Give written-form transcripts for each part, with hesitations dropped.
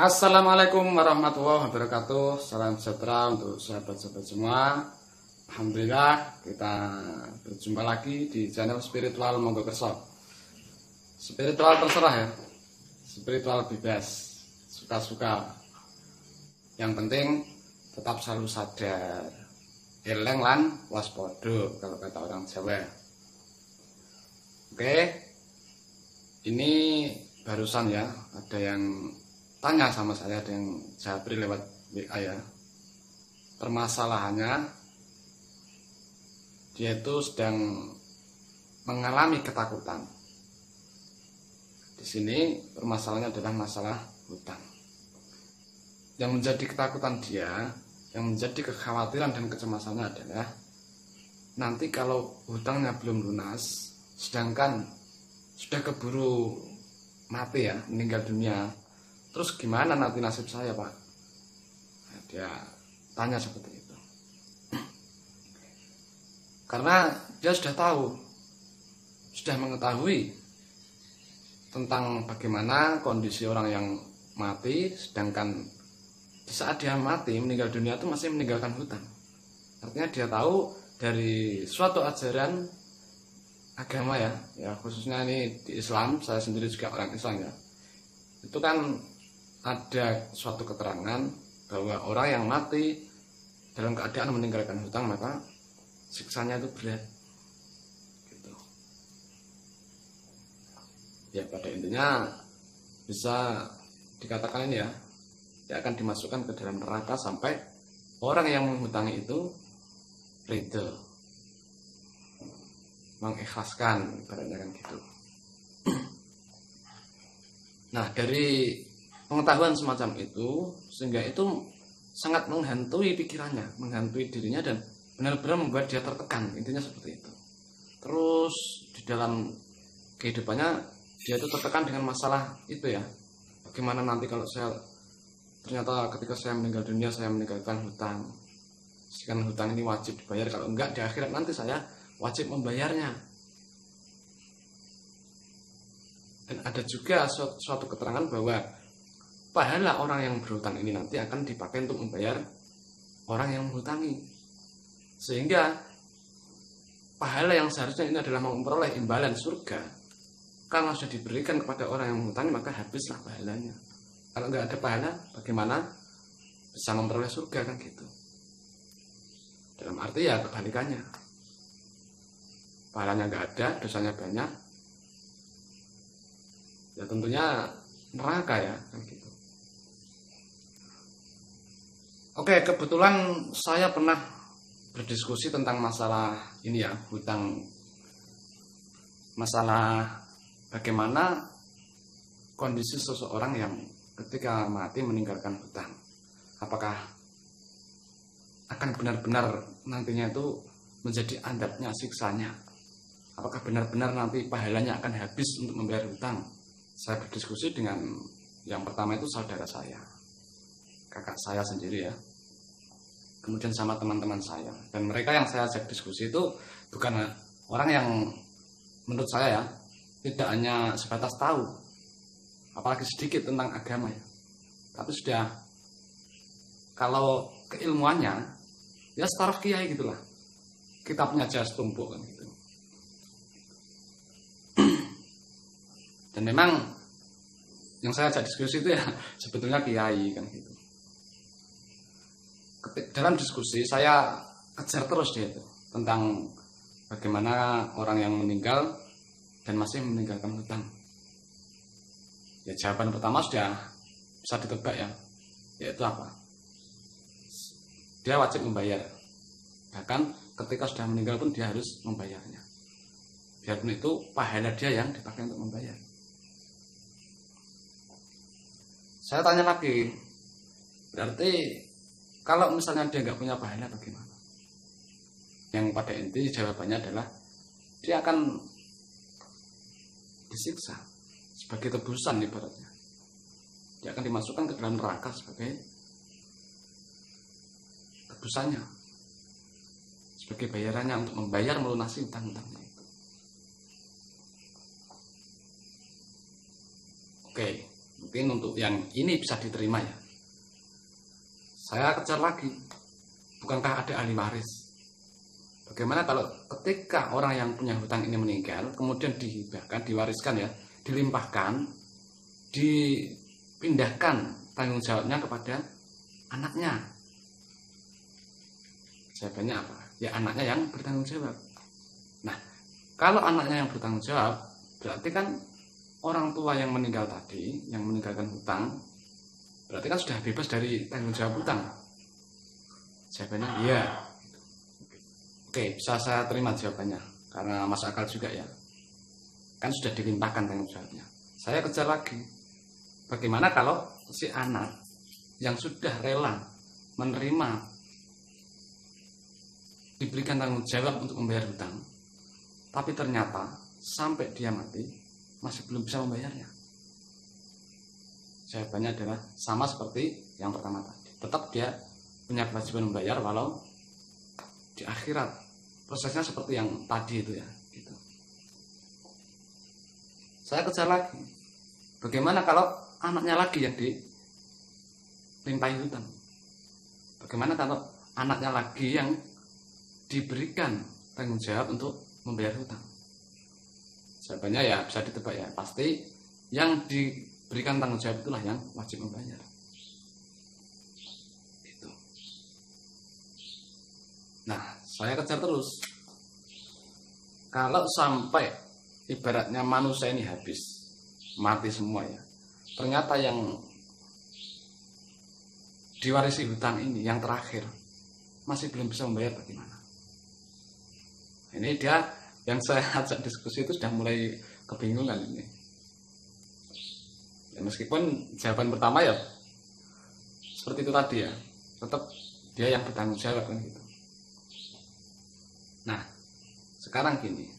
Assalamualaikum warahmatullahi wabarakatuh. Salam sejahtera untuk sahabat-sahabat semua. Alhamdulillah kita berjumpa lagi di channel spiritual Monggo Kerso. Spiritual terserah ya, spiritual bebas, suka-suka. Yang penting tetap selalu sadar, eleng lan waspada kalau kata orang Jawa. Oke, ini barusan ya ada yang tanya sama saya, ada yang japri lewat WA ya. Permasalahannya dia itu sedang mengalami ketakutan. Di sini permasalahannya adalah masalah hutang. Yang menjadi ketakutan dia, yang menjadi kekhawatiran dan kecemasannya adalah nanti kalau hutangnya belum lunas, sedangkan sudah keburu mati ya, meninggal dunia, terus gimana nanti nasib saya, Pak? Nah, dia tanya seperti itu. Karena dia sudah tahu, sudah mengetahui tentang bagaimana kondisi orang yang mati, sedangkan di saat dia mati, meninggal dunia itu masih meninggalkan hutang. Artinya dia tahu dari suatu ajaran agama ya khususnya ini di Islam, saya sendiri juga orang Islam ya. Itu kan ada suatu keterangan bahwa orang yang mati dalam keadaan meninggalkan hutang maka siksanya itu berat gitu. Ya pada intinya bisa dikatakan ini ya, dia akan dimasukkan ke dalam neraka sampai orang yang menghutangi itu ridho, mengikhlaskan, ibaratnya kan gitu. Nah, dari pengetahuan semacam itu, sehingga itu sangat menghantui pikirannya, menghantui dirinya, dan benar-benar membuat dia tertekan, intinya seperti itu. Terus di dalam kehidupannya dia itu tertekan dengan masalah itu ya, bagaimana nanti kalau saya ternyata ketika saya meninggal dunia saya meninggalkan hutang, sedangkan hutang ini wajib dibayar, kalau enggak di akhirat nanti saya wajib membayarnya. Dan ada juga suatu keterangan bahwa pahala orang yang berhutang ini nanti akan dipakai untuk membayar orang yang menghutangi, sehingga pahala yang seharusnya ini adalah memperoleh imbalan surga, karena sudah diberikan kepada orang yang menghutangi maka habislah pahalanya. Kalau nggak ada pahala, bagaimana bisa memperoleh surga, kan gitu. Dalam arti ya kebalikannya, pahalanya nggak ada, dosanya banyak, ya tentunya neraka ya, kan gitu. Oke, kebetulan saya pernah berdiskusi tentang masalah ini ya, hutang. Masalah bagaimana kondisi seseorang yang ketika mati meninggalkan hutang. Apakah akan benar-benar nantinya itu menjadi adabnya, siksanya? Apakah benar-benar nanti pahalanya akan habis untuk membayar hutang? Saya berdiskusi dengan yang pertama itu saudara saya, kakak saya sendiri ya, kemudian sama teman-teman saya. Dan mereka yang saya ajak diskusi itu bukan orang yang menurut saya ya tidak hanya sebatas tahu, apalagi sedikit tentang agama ya, tapi sudah kalau keilmuannya ya setaraf kiai gitulah, kitabnya aja setumpuk kan gitu. Dan memang yang saya ajak diskusi itu ya sebetulnya kiai kan gitu. Dalam diskusi saya kejar terus dia itu tentang bagaimana orang yang meninggal dan masih meninggalkan hutang. Ya jawaban pertama sudah bisa ditebak ya, yaitu apa? Dia wajib membayar. Bahkan ketika sudah meninggal pun dia harus membayarnya. Biarpun itu pahala dia yang dipakai untuk membayar. Saya tanya lagi, berarti kalau misalnya dia nggak punya pahala bagaimana? Yang pada inti jawabannya adalah dia akan disiksa sebagai tebusan ibaratnya. Dia akan dimasukkan ke dalam neraka sebagai tebusannya, sebagai bayarannya untuk membayar melunasi hutang-hutangnya itu. Oke, mungkin untuk yang ini bisa diterima ya. Saya kejar lagi, bukankah ada ahli waris? Bagaimana kalau ketika orang yang punya hutang ini meninggal, kemudian dihibahkan, diwariskan ya, dilimpahkan, dipindahkan tanggung jawabnya kepada anaknya? Jawabannya apa? Ya anaknya yang bertanggung jawab. Nah, kalau anaknya yang bertanggung jawab, berarti kan orang tua yang meninggal tadi, yang meninggalkan hutang, berarti kan sudah bebas dari tanggung jawab hutang. Jawabannya iya. Oke, bisa saya terima jawabannya, karena masuk akal juga ya. Kan sudah dilimpahkan tanggung jawabnya. Saya kejar lagi. Bagaimana kalau si anak yang sudah rela menerima diberikan tanggung jawab untuk membayar hutang, tapi ternyata sampai dia mati masih belum bisa membayarnya? Jawabannya adalah sama seperti yang pertama tadi. Tetap dia punya kewajiban membayar walau di akhirat. Prosesnya seperti yang tadi itu ya. Gitu. Saya kejar lagi. Bagaimana kalau anaknya lagi yang dilimpahi hutang? Bagaimana kalau anaknya lagi yang diberikan tanggung jawab untuk membayar hutang? Jawabannya ya bisa ditebak ya, pasti yang diberikan tanggung jawab itulah yang wajib membayar. Gitu. Nah, saya kejar terus. Kalau sampai ibaratnya manusia ini habis, mati semua ya, ternyata yang diwarisi hutang ini yang terakhir masih belum bisa membayar, bagaimana? Ini dia yang saya ajak diskusi itu sudah mulai kebingungan ini. Ya, meskipun jawaban pertama ya seperti itu tadi ya, tetap dia yang bertanggung jawab kan gitu. Nah, sekarang gini,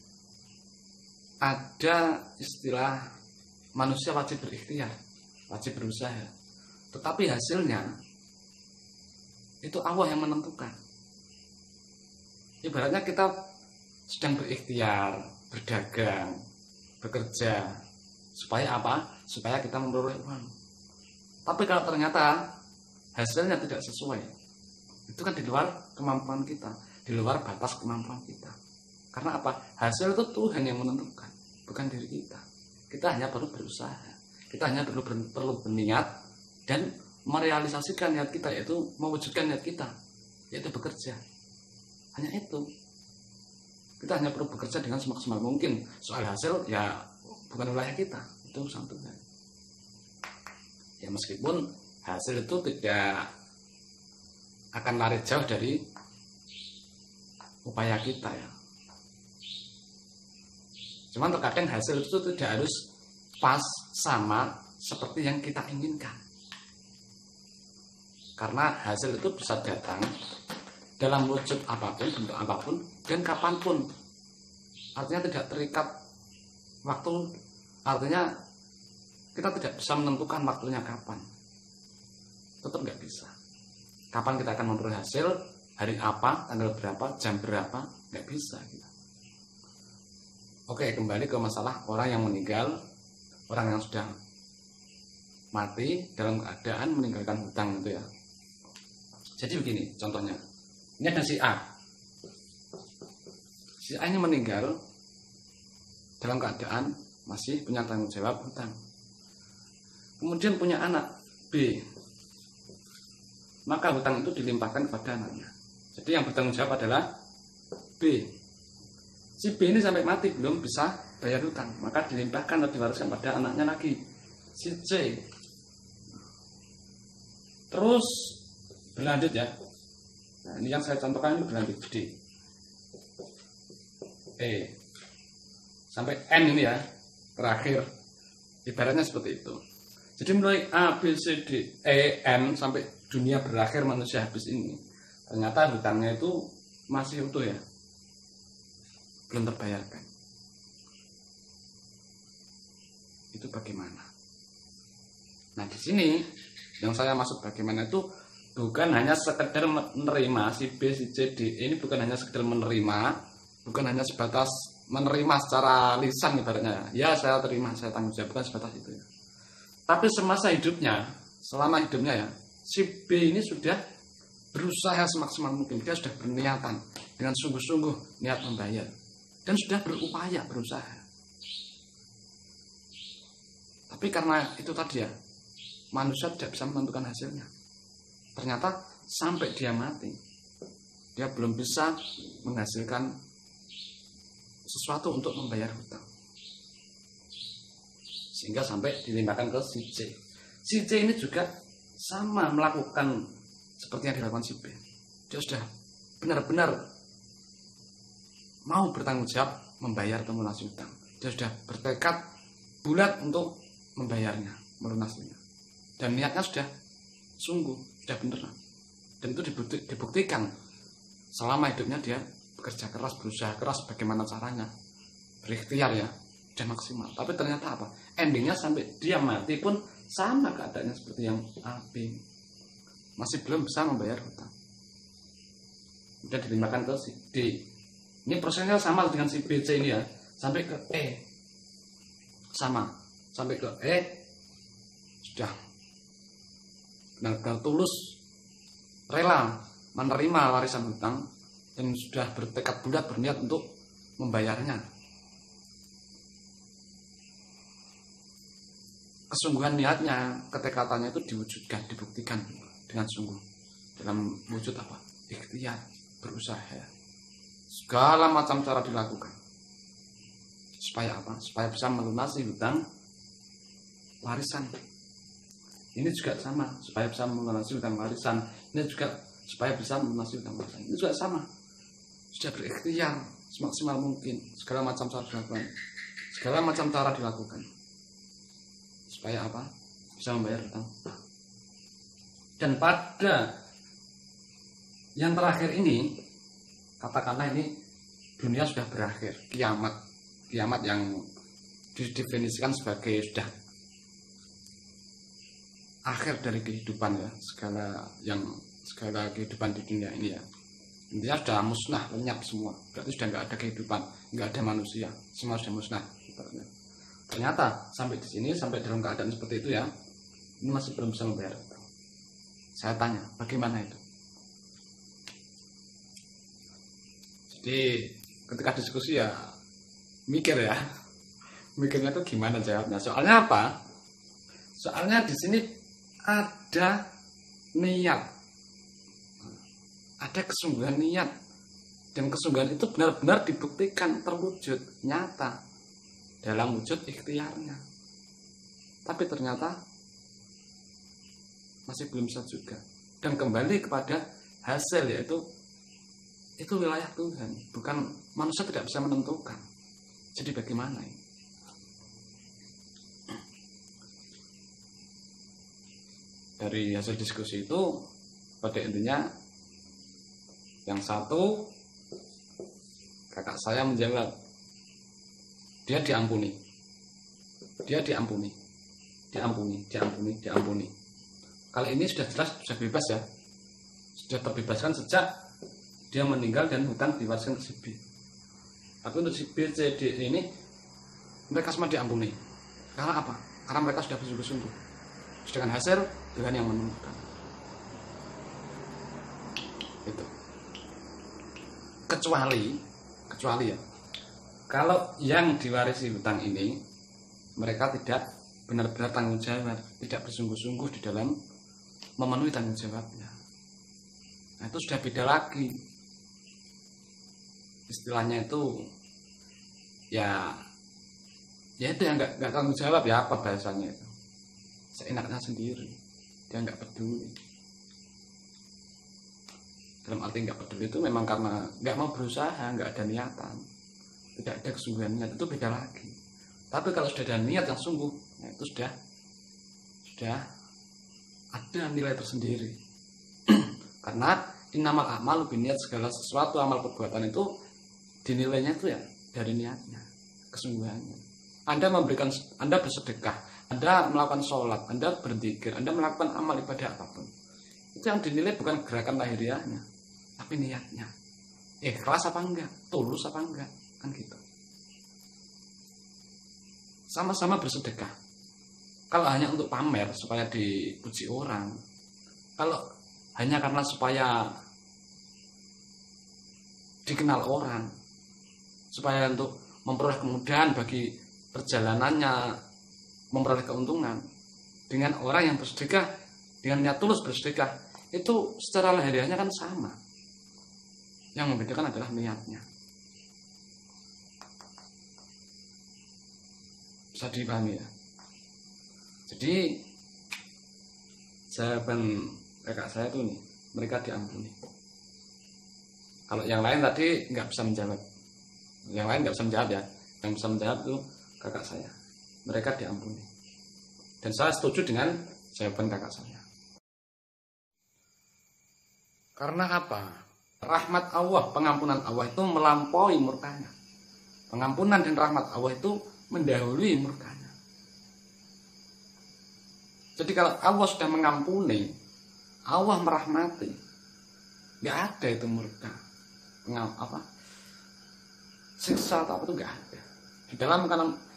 ada istilah manusia wajib berikhtiar, wajib berusaha, tetapi hasilnya itu Allah yang menentukan. Ibaratnya kita sedang berikhtiar, berdagang, bekerja, supaya apa? Supaya kita memperoleh uang. Tapi kalau ternyata hasilnya tidak sesuai, itu kan di luar kemampuan kita, di luar batas kemampuan kita. Karena apa? Hasil itu Tuhan yang menentukan, bukan diri kita. Kita hanya perlu berusaha, kita hanya perlu berniat dan merealisasikan niat kita, yaitu mewujudkan niat kita, yaitu bekerja. Hanya itu. Kita hanya perlu bekerja dengan semaksimal mungkin. Soal hasil ya bukan wilayah kita, itu urusan Tuhan. Ya meskipun hasil itu tidak akan lari jauh dari upaya kita ya. Cuman terkadang hasil itu tidak harus pas sama seperti yang kita inginkan. Karena hasil itu bisa datang dalam wujud apapun, bentuk apapun, dan kapanpun. Artinya tidak terikat waktu, artinya kita tidak bisa menentukan waktunya kapan. Tetap nggak bisa. Kapan kita akan memperoleh hasil, hari apa, tanggal berapa, jam berapa, nggak bisa. Gitu. Oke, kembali ke masalah orang yang meninggal, orang yang sudah mati dalam keadaan meninggalkan hutang itu ya. Jadi begini contohnya. Ini ada si A. Si A ini meninggal dalam keadaan masih punya tanggung jawab hutang. Kemudian punya anak B. Maka hutang itu dilimpahkan kepada anaknya. Jadi yang bertanggung jawab adalah B. Si B ini sampai mati belum bisa bayar hutang, maka dilimpahkan atau diwariskan pada anaknya lagi, si C. Terus berlanjut ya. Nah, ini yang saya contohkan ini berlanjut D, E, sampai N ini ya, terakhir. Ibaratnya seperti itu. Jadi mulai A, B, C, D, E, N sampai dunia berakhir manusia habis ini, ternyata hutangnya itu masih utuh ya, belum terbayarkan. Itu bagaimana? Nah di sini yang saya maksud bagaimana itu bukan hanya sekedar menerima si B, si C, D. Ini bukan hanya sekedar menerima, bukan hanya sebatas menerima secara lisan ibaratnya. Ya saya terima, saya tanggung jawab, bukan sebatas itu ya. Tapi semasa hidupnya, selama hidupnya ya, si B ini sudah berusaha semaksimal mungkin. Dia sudah berniatan dengan sungguh-sungguh niat membayar dan sudah berupaya berusaha. Tapi karena itu tadi ya, manusia tidak bisa menentukan hasilnya. Ternyata sampai dia mati, dia belum bisa menghasilkan sesuatu untuk membayar hutang. Sehingga sampai dilimpahkan ke si C. Si C ini juga sama melakukan seperti yang dilakukan si B. Dia sudah benar-benar mau bertanggung jawab membayar atau melunasi hutang. Dia sudah bertekad bulat untuk membayarnya, melunasinya. Dan niatnya sudah sungguh, sudah benar. Dan itu dibuktikan selama hidupnya dia bekerja keras, berusaha keras bagaimana caranya, berikhtiar ya, dan maksimal. Tapi ternyata apa? Endingnya sampai dia mati pun sama keadaannya seperti yang AB, masih belum bisa membayar hutang. Sudah dilimpahkan ke si D. Ini prosesnya sama dengan si B, C ini ya, sampai ke E, sama, sampai ke E sudah benar-benar tulus, rela menerima warisan hutang dan sudah bertekad bulat berniat untuk membayarnya. Kesungguhan niatnya, ketekatannya itu diwujudkan, dibuktikan dengan sungguh dalam wujud apa? Ikhtiar, berusaha. Segala macam cara dilakukan. Supaya apa? Supaya bisa melunasi hutang warisan. Ini juga sama, supaya bisa melunasi hutang warisan. Ini juga supaya bisa melunasi hutang warisan. Ini juga sama. Sudah berikhtiar semaksimal mungkin, segala macam cara dilakukan. Segala macam cara dilakukan. Supaya apa? Bisa membayar hutang. Dan pada yang terakhir ini, katakanlah ini dunia sudah berakhir, kiamat yang didefinisikan sebagai sudah akhir dari kehidupan ya, segala kehidupan di dunia ini ya, intinya sudah musnah, lenyap semua, berarti sudah nggak ada kehidupan, nggak ada manusia, semua sudah musnah. Ternyata sampai di sini, sampai dalam keadaan seperti itu ya, ini masih belum bisa membayar hutang. Saya tanya, bagaimana itu? Jadi ketika diskusi ya mikir ya, mikirnya tuh gimana jawabnya? Soalnya apa? Soalnya di sini ada niat, ada kesungguhan niat, dan kesungguhan itu benar-benar dibuktikan terwujud nyata dalam wujud ikhtiarnya. Tapi ternyata masih belum bisa juga, dan kembali kepada hasil, yaitu itu wilayah Tuhan, bukan manusia, tidak bisa menentukan. Jadi bagaimana ini? Dari hasil diskusi itu pada intinya yang satu, kakak saya menjawab dia diampuni, Kali ini sudah jelas, sudah bebas ya, sudah terbebaskan sejak dia meninggal dan hutang diwariskan ke si B. Tapi untuk si B, C, D ini mereka semua diampuni. Karena apa? Karena mereka sudah bersungguh-sungguh. Sedangkan hasil Tuhan yang menentukan. Itu. Kecuali ya, kalau yang diwarisi hutang ini mereka tidak benar-benar tanggung jawab, tidak bersungguh-sungguh di dalam memenuhi tanggung jawabnya. Nah, itu sudah beda lagi. Istilahnya itu ya itu yang nggak tanggung jawab ya, apa bahasanya itu, seenaknya sendiri, dia nggak peduli. Dalam arti nggak peduli itu memang karena nggak mau berusaha, nggak ada niatan, tidak ada kesungguhan niat, itu beda lagi. Tapi kalau sudah ada niat yang sungguh, nah itu sudah ada nilai tersendiri. Karena innamal a'malu binniyat, segala sesuatu amal perbuatan itu dinilainya itu ya dari niatnya, kesungguhannya. Anda bersedekah, Anda melakukan sholat, Anda berzikir, Anda melakukan amal ibadah apapun, itu yang dinilai bukan gerakan lahiriahnya, tapi niatnya. Ikhlas apa enggak, tulus apa enggak, kan gitu. Sama-sama bersedekah, kalau hanya untuk pamer supaya dipuji orang, kalau hanya karena supaya dikenal orang, supaya untuk memperoleh kemudahan bagi perjalanannya, memperoleh keuntungan, dengan orang yang bersedekah dengan niat tulus bersedekah, itu secara lahiriahnya kan sama. Yang membedakan adalah niatnya. Bisa dipahami ya. Jadi jawaban kakak saya tuh nih, mereka diampuni. Kalau yang lain tadi nggak bisa menjawab, yang lain nggak bisa menjawab ya. Yang bisa menjawab tuh kakak saya, mereka diampuni. Dan saya setuju dengan jawaban kakak saya. Karena apa? Rahmat Allah, pengampunan Allah itu melampaui murkanya. Pengampunan dan rahmat Allah itu mendahului murkanya. Jadi kalau Allah sudah mengampuni, Allah merahmati, nggak ada itu murka, siksa atau apa itu nggak ada.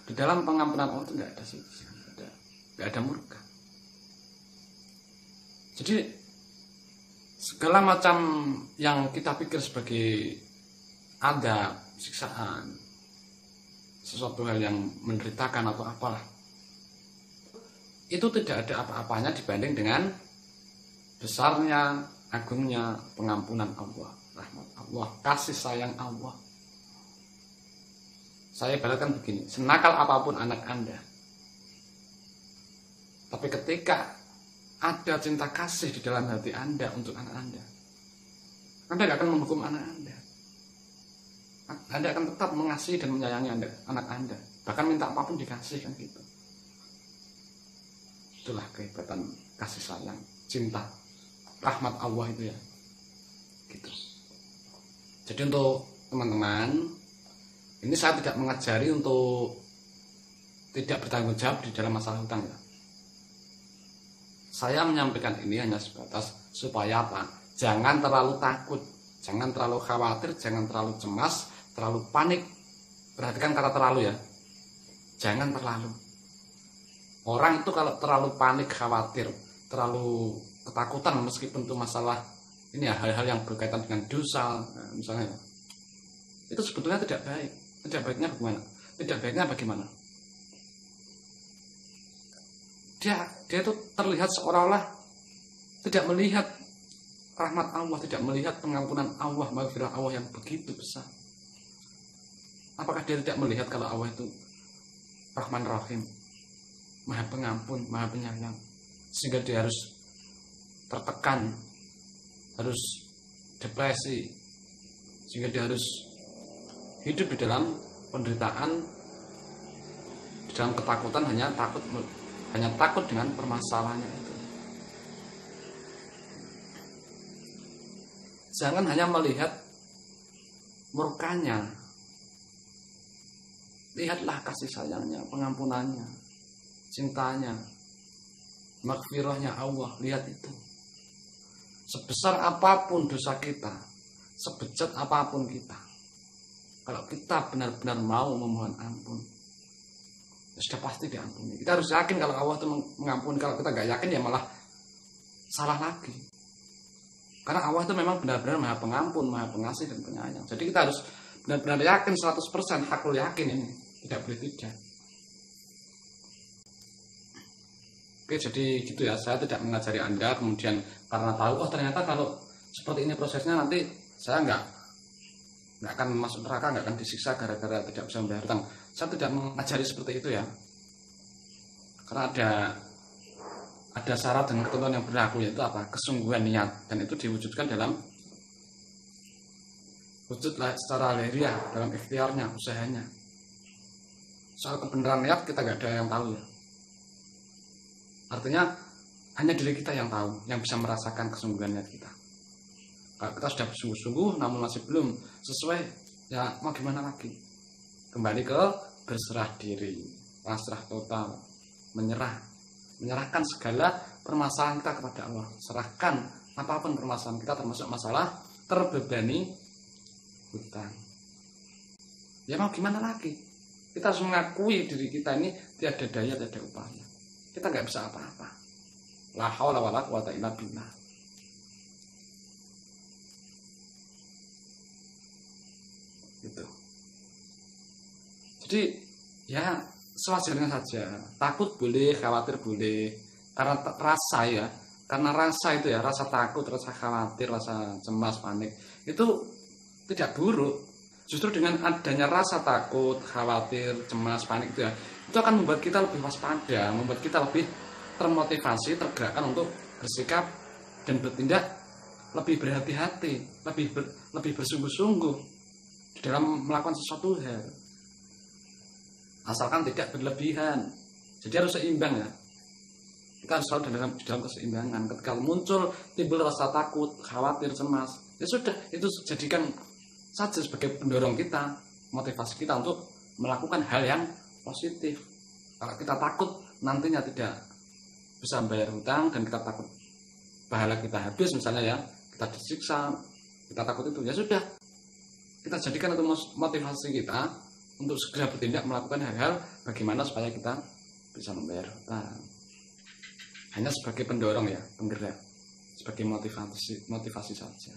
Di dalam pengampunan Allah itu nggak ada siksa, nggak ada murka. Jadi segala macam yang kita pikir sebagai adab, siksaan, sesuatu hal yang menderitakan atau apalah, itu tidak ada apa-apanya dibanding dengan besarnya, agungnya pengampunan Allah, rahmat Allah, kasih sayang Allah. Saya ibaratkan begini, senakal apapun anak Anda, tapi ketika ada cinta kasih di dalam hati Anda untuk anak Anda nggak akan menghukum anak Anda. Anda akan tetap mengasihi dan menyayangi anak Anda, bahkan minta apapun dikasih kan gitu. Itulah kehebatan kasih sayang, cinta, rahmat Allah itu ya. Gitu. Jadi untuk teman-teman, ini saya tidak mengajari untuk tidak bertanggung jawab di dalam masalah hutang ya. Saya menyampaikan ini hanya sebatas supaya apa? Jangan terlalu takut, jangan terlalu khawatir, jangan terlalu cemas, terlalu panik. Perhatikan kata terlalu ya. Jangan terlalu. Orang itu kalau terlalu panik, khawatir, terlalu ketakutan meskipun itu masalah ini ya, hal-hal yang berkaitan dengan dosa misalnya, itu sebetulnya tidak baik. Tidak baiknya bagaimana? Tidak baiknya bagaimana? Dia itu terlihat seolah-olah tidak melihat rahmat Allah, tidak melihat pengampunan Allah, maghfirah Allah yang begitu besar. Apakah dia tidak melihat kalau Allah itu Rahman Rahim, Maha Pengampun, Maha Penyayang, sehingga dia harus tertekan, harus depresi, sehingga dia harus hidup di dalam penderitaan, di dalam ketakutan, hanya takut dengan permasalahannya itu. Jangan hanya melihat murkanya, lihatlah kasih sayangnya, pengampunannya, cintanya, maghfirahnya Allah. Lihat itu. Sebesar apapun dosa kita, sebejat apapun kita, kalau kita benar-benar mau memohon ampun, sudah pasti diampuni. Kita harus yakin kalau Allah itu mengampuni. Kalau kita nggak yakin ya malah salah lagi. Karena Allah itu memang benar-benar Maha Pengampun, Maha Pengasih dan Penyayang. Jadi kita harus benar-benar yakin 100%, hakul yakin ini, tidak boleh tidak. Oke, jadi gitu ya. Saya tidak mengajari Anda kemudian karena tahu ternyata kalau seperti ini prosesnya nanti saya nggak akan masuk neraka, nggak akan disiksa gara-gara tidak bisa membayar hutang. Saya tidak mengajari seperti itu ya. Karena ada syarat dan ketentuan yang berlaku, yaitu apa? Kesungguhan niat, dan itu diwujudkan dalam wujudlah secara lahiriah, dalam ikhtiarnya, usahanya. Soal kebenaran niat kita nggak ada yang tahu ya. Artinya hanya diri kita yang tahu, yang bisa merasakan kesungguhan niat kita. Kalau kita sudah bersungguh-sungguh namun masih belum sesuai, ya mau gimana lagi? Kembali ke berserah diri, pasrah total, menyerahkan segala permasalahan kita kepada Allah. Serahkan apapun permasalahan kita, termasuk masalah terbebani hutang. Ya mau gimana lagi? Kita harus mengakui diri kita ini tiada daya, tiada upaya. kita nggak bisa apa-apa. La haula wala quwata illa billah. Gitu. Jadi ya sewajarnya saja. Takut boleh, khawatir boleh. Karena rasa ya, karena rasa itu ya, rasa takut, rasa khawatir, rasa cemas, panik itu tidak buruk. Justru dengan adanya rasa takut, khawatir, cemas, panik itu ya, itu akan membuat kita lebih waspada, membuat kita lebih termotivasi, tergerakkan untuk bersikap dan bertindak lebih berhati-hati, lebih bersungguh-sungguh dalam melakukan sesuatu hal. Asalkan tidak berlebihan. Jadi harus seimbang ya. Kita harus selalu dalam keseimbangan. Ketika muncul timbul rasa takut, khawatir, cemas, ya sudah, itu jadikan saja sebagai pendorong kita, motivasi kita untuk melakukan hal yang positif. Kalau kita takut nantinya tidak bisa membayar hutang dan kita takut pahala kita habis misalnya ya, kita disiksa, kita takut itu, ya sudah, kita jadikan itu motivasi kita untuk segera bertindak melakukan hal-hal bagaimana supaya kita bisa membayar hutang. Hanya sebagai pendorong ya, penggerak, sebagai motivasi saja.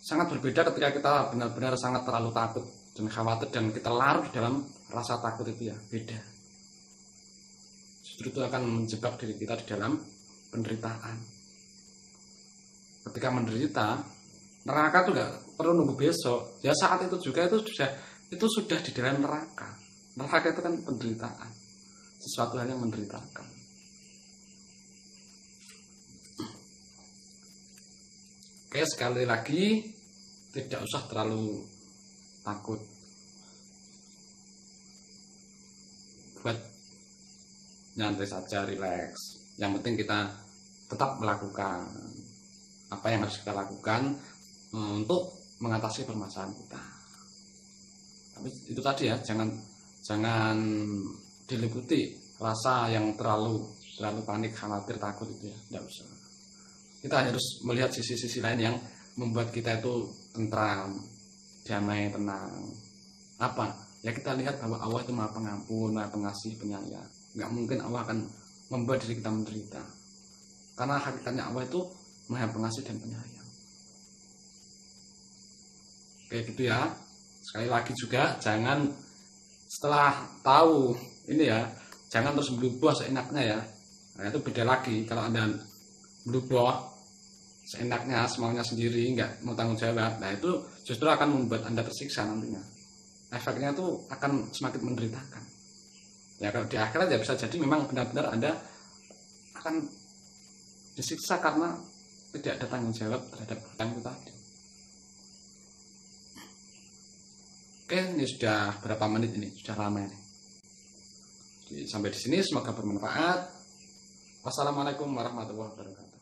Sangat berbeda ketika kita benar-benar sangat terlalu takut dan khawatir dan kita larut dalam rasa takut itu ya, beda. Justru itu akan menjebak diri kita di dalam penderitaan. Ketika menderita, neraka itu nggak perlu nunggu besok. Ya saat itu juga itu sudah di dalam neraka. Neraka itu kan penderitaan, sesuatu hal yang menderitakan. Oke, sekali lagi tidak usah terlalu takut. Buat nyantai saja, rileks. Yang penting kita tetap melakukan apa yang harus kita lakukan untuk mengatasi permasalahan kita. Tapi itu tadi ya, jangan diliputi rasa yang terlalu panik, khawatir, takut itu ya, tidak usah. Kita harus melihat sisi-sisi lain yang membuat kita itu tentram, damai, tenang. Apa? Ya kita lihat bahwa Allah itu Maha Pengampun, Maha Pengasih, Penyayang. Nggak mungkin Allah akan membuat diri kita menderita. Karena hakikatnya Allah itu Maha Pengasih dan Penyayang. Kayak gitu ya. Sekali lagi juga jangan setelah tahu ini ya, jangan terus berubah seenaknya ya. Nah, itu beda lagi kalau Anda berubah seenaknya, semaunya sendiri, nggak mau tanggung jawab. Nah itu justru akan membuat Anda tersiksa nantinya. Efeknya itu akan semakin menderitakan. Ya kalau di akhirat ya bisa jadi memang benar-benar Anda akan disiksa karena tidak ada tanggung jawab terhadap hutang itu tadi. Oke, ini sudah berapa menit ini? Sudah lama ini. Jadi, sampai di sini semoga bermanfaat. Wassalamualaikum warahmatullahi wabarakatuh.